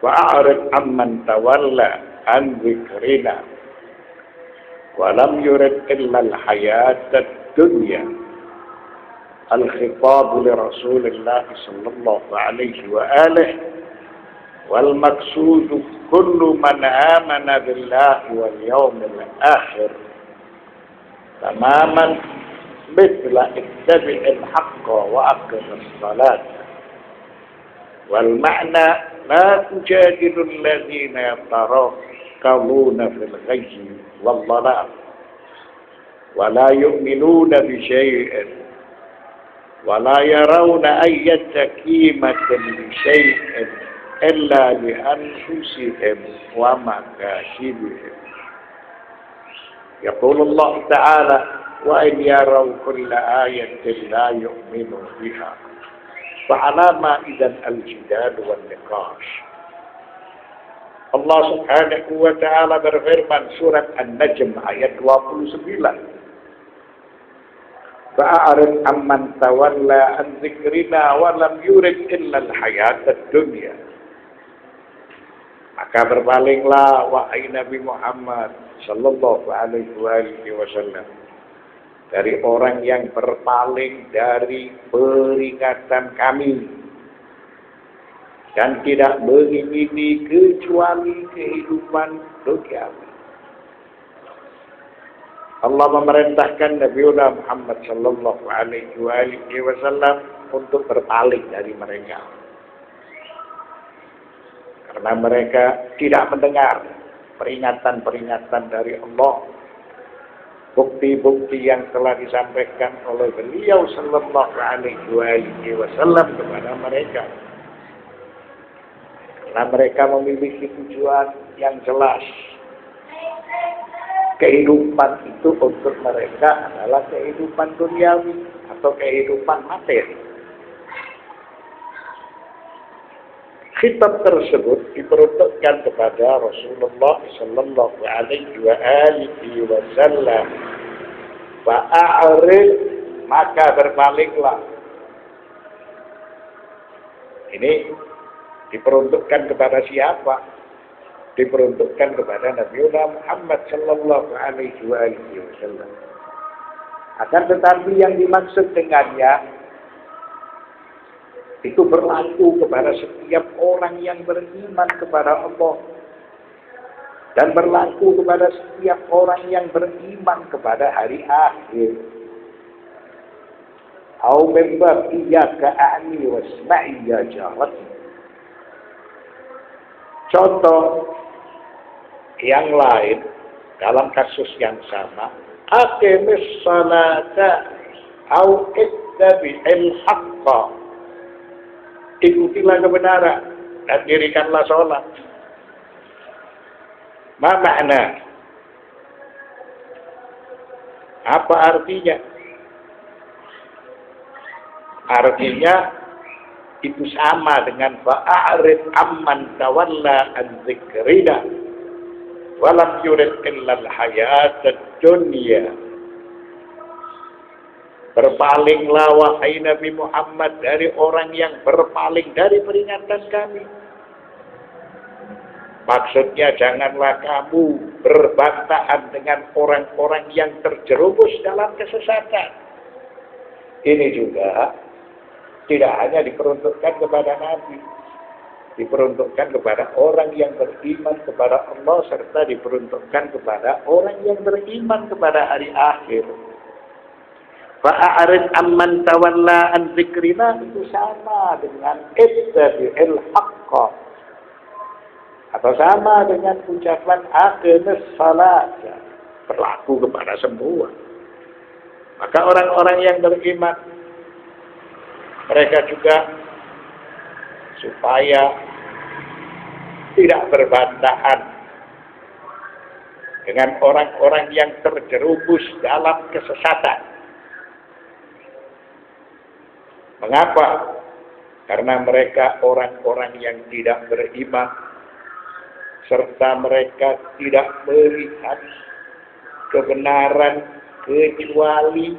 Fa'arid amman tawalla an dzikrina wa lam yurid illa al-hayata ad-dunya. Al-khitab li Rasulillah sallallahu alaihi wa alihi wal maqsud kullu man amana billahi wal yawmil akhir tamaman mithla ittabi'il haqqa wa aqimis salata. Wal ma'na la tujadilul ladzina yatarakkaluna fil ghayyi wal dhalal wa la yu'minuna bi syai'in wa la yarawna ayyata qimatin li syai'in illa li anfusihim wa makasibihim. Yaqulullah ta'ala wa in yaraw kulla ayatin la yu'minu biha fa'alama idzan al-jidal wan niqash. Allah Subhanahu wa ta'ala berfirman surat An-Najm ayat 29. Fa'arid amman tawalla an dzikrina wa lam yurid illa al-hayata ad-dunya. Maka berpalinglah wahai Nabi Muhammad sallallahu alaihi wasallam dari orang yang berpaling dari peringatan kami dan tidak mengingini kecuali kehidupan duniawi. Allah memerintahkan Nabi Muhammad sallallahu alaihi wasallam untuk berpaling dari mereka. Karena mereka tidak mendengar peringatan-peringatan dari Allah, bukti-bukti yang telah disampaikan oleh beliau sallallahu alaihi wasallam kepada mereka. Karena mereka memiliki tujuan yang jelas. Kehidupan itu untuk mereka adalah kehidupan duniawi atau kehidupan materi. Khitab tersebut diperuntukkan kepada Rasulullah sallallahu alaihi wasallam. Fa'arid, maka berpalinglah. Ini diperuntukkan kepada siapa? Diperuntukkan kepada Nabi Muhammad sallallahu alaihi wasallam. Akan tetapi yang dimaksud dengannya itu berlaku kepada setiap orang yang beriman kepada Allah dan berlaku kepada setiap orang yang beriman kepada hari akhir. Au membab iyyaka a'ni wasma'i ya jarati. Contoh yang lain dalam kasus yang sama, aqimis salata au ittabi'il haqqa. Ikutilah kebenaran dan dirikanlah sholat. Ma makna? Apa artinya? Artinya itu sama dengan fa'arid amman tawalla an dzikrina wa lam yurid illa al-hayatad dunya. Berpalinglah wahai Nabi Muhammad dari orang yang berpaling dari peringatan kami. Maksudnya janganlah kamu berbantahan dengan orang-orang yang terjerumus dalam kesesatan. Ini juga tidak hanya diperuntukkan kepada Nabi, diperuntukkan kepada orang yang beriman kepada Allah serta diperuntukkan kepada orang yang beriman kepada hari akhir. Fa'arid amman tawalla an dzikrina itu sama dengan ittabi'il haqqa atau sama dengan ucapan aqimis salat, berlaku kepada semua. Maka orang-orang yang beriman mereka juga supaya tidak berbantahan dengan orang-orang yang terjerumus dalam kesesatan. Mengapa? Karena mereka orang-orang yang tidak beriman serta mereka tidak melihat kebenaran kecuali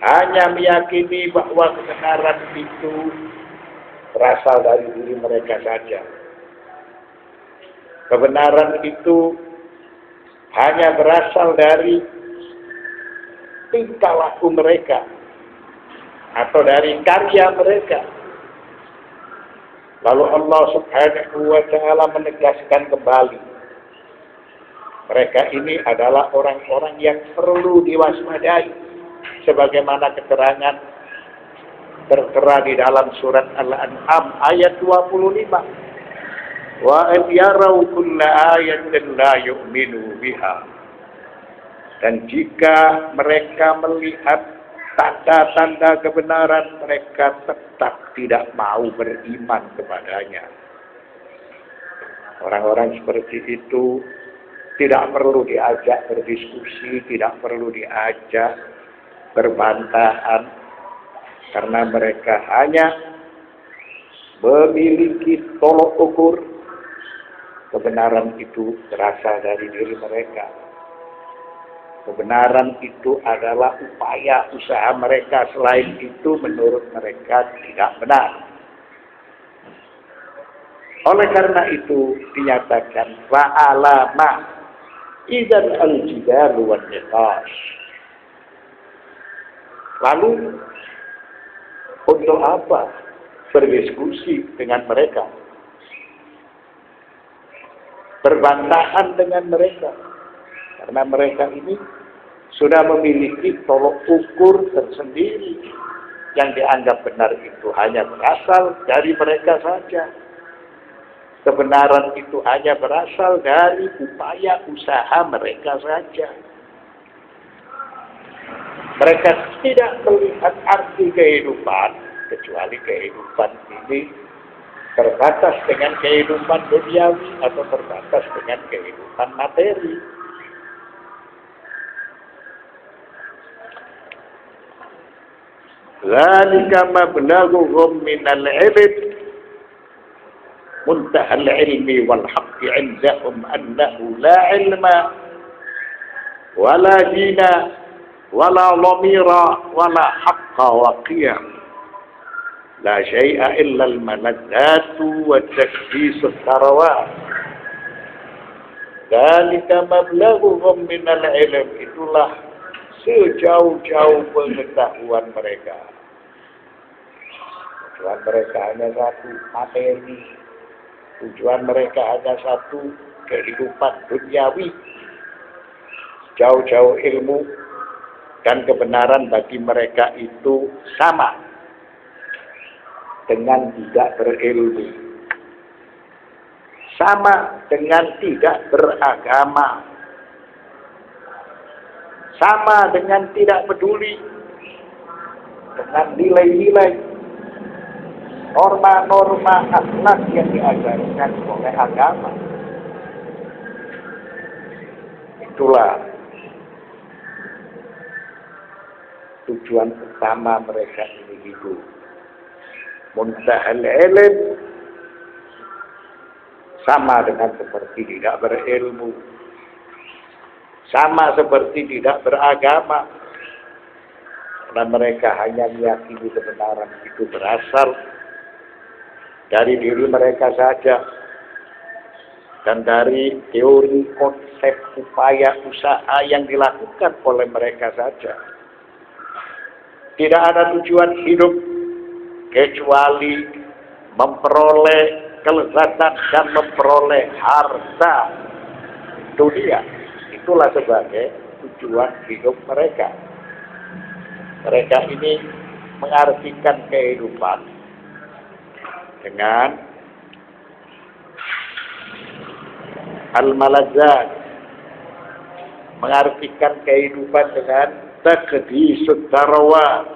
hanya meyakini bahwa kebenaran itu berasal dari diri mereka saja. Kebenaran itu hanya berasal dari tingkah laku mereka atau dari karya mereka. Lalu Allah Subhanahu wa Ta'ala menegaskan kembali, mereka ini adalah orang-orang yang perlu diwaspadai, sebagaimana keterangan tertera di dalam surat Al-An'am ayat 25. Wa an yarau kulla ayatin la yu'minu biha. Dan jika mereka melihat tanda-tanda kebenaran, mereka tetap tidak mau beriman kepadanya. Orang-orang seperti itu tidak perlu diajak berdiskusi, tidak perlu diajak berbantahan, karena mereka hanya memiliki tolok ukur. Kebenaran itu berasal dari diri mereka. Kebenaran itu adalah upaya usaha mereka, selain itu menurut mereka tidak benar. Oleh karena itu dinyatakan fa'alama idzan al-jidalu wan niqash. Lalu untuk apa berdiskusi dengan mereka, berbantahan dengan mereka? Karena mereka ini sudah memiliki tolok ukur tersendiri. Yang dianggap benar itu hanya berasal dari mereka saja. Kebenaran itu hanya berasal dari upaya usaha mereka saja. Mereka tidak melihat arti kehidupan, kecuali kehidupan ini terbatas dengan kehidupan duniawi atau terbatas dengan kehidupan materi. Dzalika mablaghuhum minal ilm, muntahal ilmi wal haqqi 'indahum annahu la ilma wala dina wala dhamira wala haqqa wa qiyam. La syai'a illa al-maladzatu wa takdisut tarawat. Dzalika mablaghuhum minal ilm, itulah sejauh-jauh pengetahuan mereka. Tujuan mereka hanya satu, materi. Tujuan mereka hanya satu, kehidupan duniawi. Jauh-jauh ilmu dan kebenaran bagi mereka itu sama dengan tidak berilmu, sama dengan tidak beragama, sama dengan tidak peduli dengan nilai-nilai, norma-norma akhlak yang diajarkan oleh agama. Itulah tujuan utama mereka ini hidup. Muntahal ilm sama dengan seperti tidak berilmu, sama seperti tidak beragama. Karena mereka hanya meyakini kebenaran itu berasal dari diri mereka saja dan dari teori, konsep, upaya, usaha yang dilakukan oleh mereka saja. Tidak ada tujuan hidup kecuali memperoleh kelezatan dan memperoleh harta dunia. Itulah sebagai tujuan hidup mereka. Mereka ini mengartikan kehidupan dengan al-malazat, mengartikan kehidupan dengan takdisut tarawat,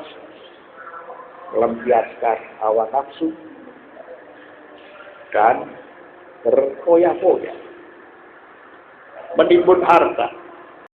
melampiaskan hawa nafsu dan berfoya-foya, menimbun harta.